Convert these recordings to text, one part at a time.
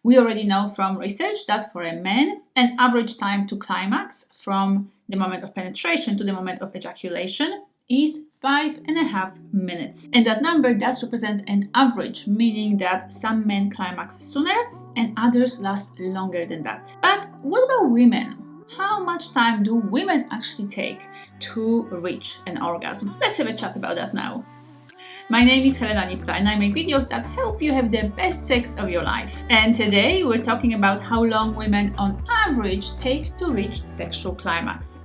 We already know from research that for a man, an average time to climax from the moment of penetration to the moment of ejaculation is 5.5 minutes. And that number does represent an average, meaning that some men climax sooner and others last longer than that. But what about women? How much time do women actually take to reach an orgasm? Let's have a chat about that now. My name is Helena Nista and I make videos that help you have the best sex of your life. And today we're talking about how long women on average take to reach sexual climax.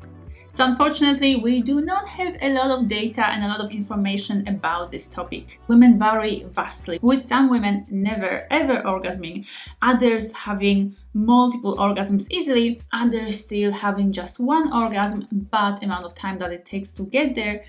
So unfortunately, we do not have a lot of data and a lot of information about this topic. Women vary vastly, with some women never ever orgasming, others having multiple orgasms easily, others still having just one orgasm, but the amount of time that it takes to get there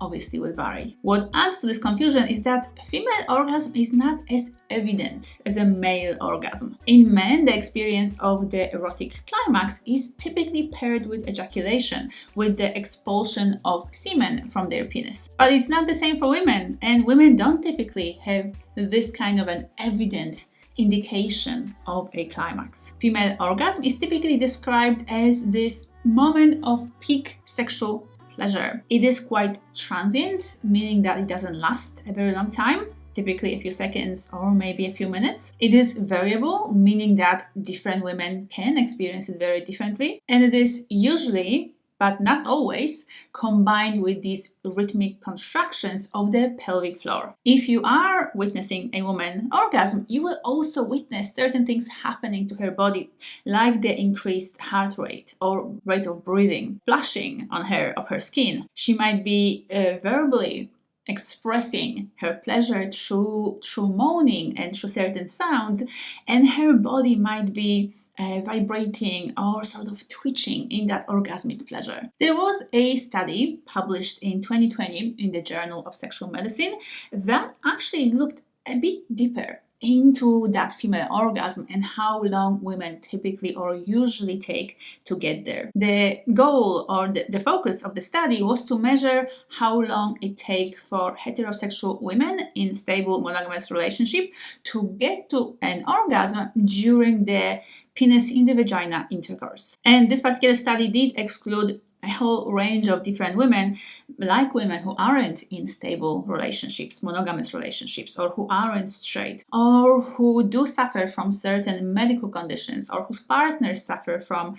obviously will vary. What adds to this confusion is that female orgasm is not as evident as a male orgasm. In men, the experience of the erotic climax is typically paired with ejaculation, with the expulsion of semen from their penis. But it's not the same for women, and women don't typically have this kind of an evident indication of a climax. Female orgasm is typically described as this moment of peak sexual pleasure. It is quite transient, meaning that it doesn't last a very long time, typically a few seconds or maybe a few minutes. It is variable, meaning that different women can experience it very differently. And it is usually, but not always, combined with these rhythmic contractions of the pelvic floor. If you are witnessing a woman orgasm, you will also witness certain things happening to her body, like the increased heart rate or rate of breathing, flushing on of her skin. She might be verbally expressing her pleasure through moaning and through certain sounds, and her body might be vibrating or sort of twitching in that orgasmic pleasure. There was a study published in 2020 in the Journal of Sexual Medicine that actually looked a bit deeper into that female orgasm and how long women typically or usually take to get there. The goal or the focus of the study was to measure how long it takes for heterosexual women in stable monogamous relationship to get to an orgasm during the penis in the vagina intercourse. And this particular study did exclude a whole range of different women, like women who aren't in stable relationships, monogamous relationships, or who aren't straight, or who do suffer from certain medical conditions, or whose partners suffer from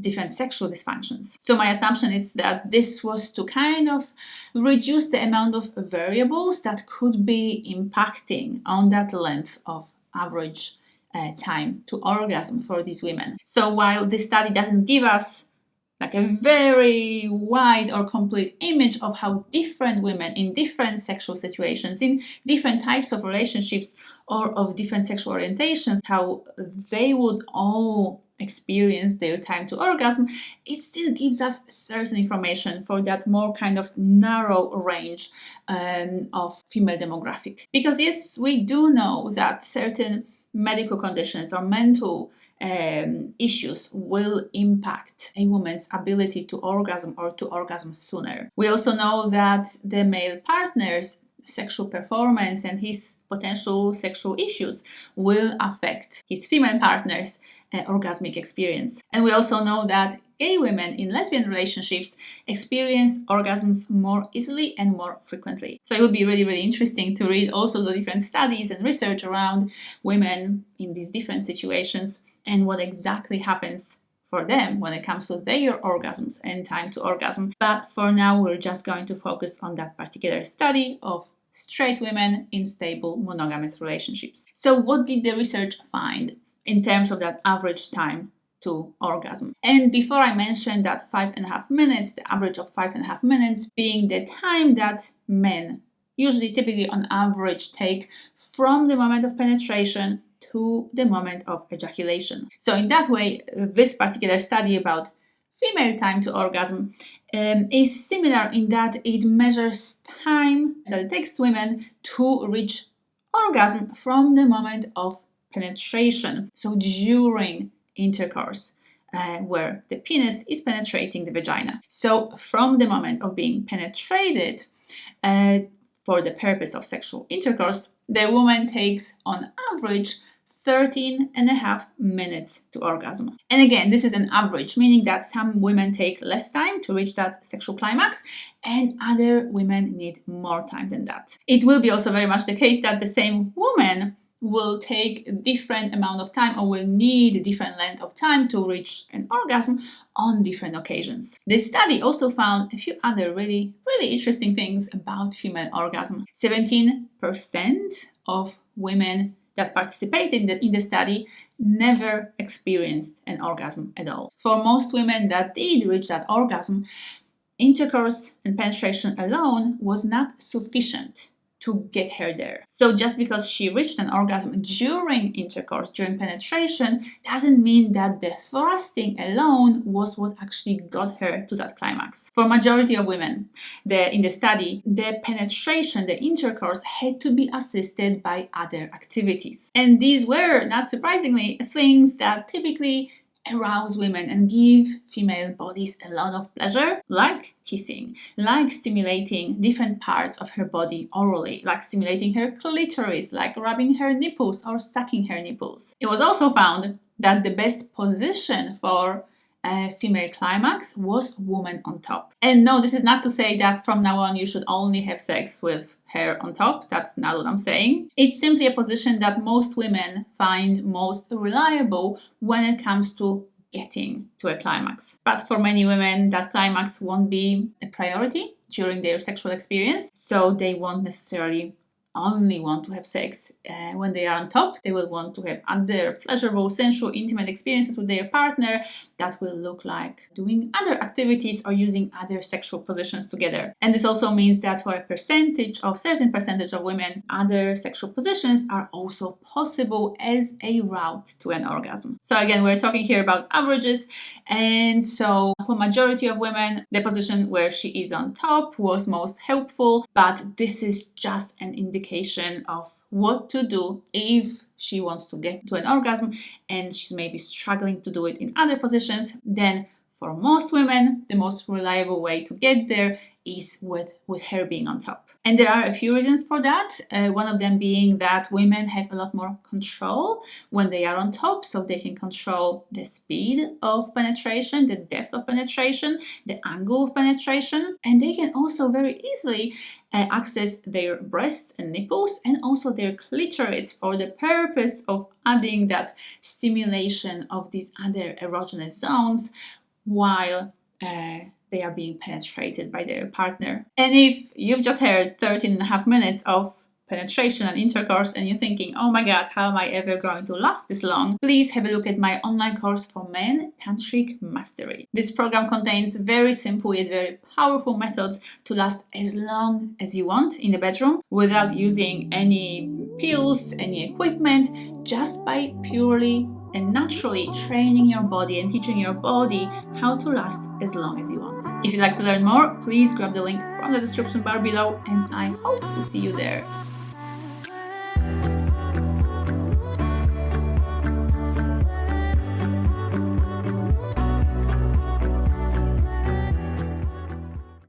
different sexual dysfunctions. So my assumption is that this was to kind of reduce the amount of variables that could be impacting on that length of average time to orgasm for these women. So while this study doesn't give us like a very wide or complete image of how different women in different sexual situations, in different types of relationships or of different sexual orientations, how they would all experience their time to orgasm, it still gives us certain information for that more kind of narrow range of female demographic. Because yes, we do know that certain medical conditions or mental issues will impact a woman's ability to orgasm or to orgasm sooner. We also know that the male partner's sexual performance and his potential sexual issues will affect his female partner's orgasmic experience. And we also know that gay women in lesbian relationships experience orgasms more easily and more frequently. So it would be really, really interesting to read also the different studies and research around women in these different situations and what exactly happens for them when it comes to their orgasms and time to orgasm. But for now, we're just going to focus on that particular study of straight women in stable monogamous relationships. So what did the research find in terms of that average time to orgasm? And before I mentioned that 5.5 minutes, the average of 5.5 minutes being the time that men usually typically on average take from the moment of penetration to the moment of ejaculation. So in that way, this particular study about female time to orgasm is similar in that it measures time that it takes women to reach orgasm from the moment of penetration, so during intercourse, where the penis is penetrating the vagina. So from the moment of being penetrated for the purpose of sexual intercourse, the woman takes on average 13.5 minutes to orgasm. And again, this is an average, meaning that some women take less time to reach that sexual climax and other women need more time than that. It will be also very much the case that the same woman will take a different amount of time or will need a different length of time to reach an orgasm on different occasions. This study also found a few other really interesting things about female orgasm. 17% of women that participated in the study never experienced an orgasm at all. For most women that did reach that orgasm, intercourse and penetration alone was not sufficient to get her there. So just because she reached an orgasm during intercourse, during penetration, doesn't mean that the thrusting alone was what actually got her to that climax. For majority of women in the study, the penetration, the intercourse had to be assisted by other activities. And these were, not surprisingly, things that typically arouse women and give female bodies a lot of pleasure, like kissing, like stimulating different parts of her body orally, like stimulating her clitoris, like rubbing her nipples or sucking her nipples. It was also found that the best position for a female climax was woman on top. And no, this is not to say that from now on you should only have sex with her on top. That's not what I'm saying. It's simply a position that most women find most reliable when it comes to getting to a climax. But for many women, that climax won't be a priority during their sexual experience, so they won't necessarily only want to have sex when they are on top. They will want to have other pleasurable, sensual, intimate experiences with their partner that will look like doing other activities or using other sexual positions together. And this also means that for a certain percentage of women, other sexual positions are also possible as a route to an orgasm. So again, we're talking here about averages. And so for majority of women, the position where she is on top was most helpful, but this is just an indication of what to do if she wants to get to an orgasm and she's maybe struggling to do it in other positions. Then for most women, the most reliable way to get there is with her being on top. And there are a few reasons for that. One of them being that women have a lot more control when they are on top, so they can control the speed of penetration, the depth of penetration, the angle of penetration, and they can also very easily access their breasts and nipples and also their clitoris for the purpose of adding that stimulation of these other erogenous zones while they are being penetrated by their partner. And if you've just heard 13.5 minutes of penetration and intercourse and you're thinking, oh my god, how am I ever going to last this long? Please have a look at my online course for men, Tantric Mastery. This program contains very simple yet very powerful methods to last as long as you want in the bedroom without using any pills, any equipment, just by purely and naturally training your body and teaching your body how to last as long as you want. If you'd like to learn more, please grab the link from the description bar below and I hope to see you there.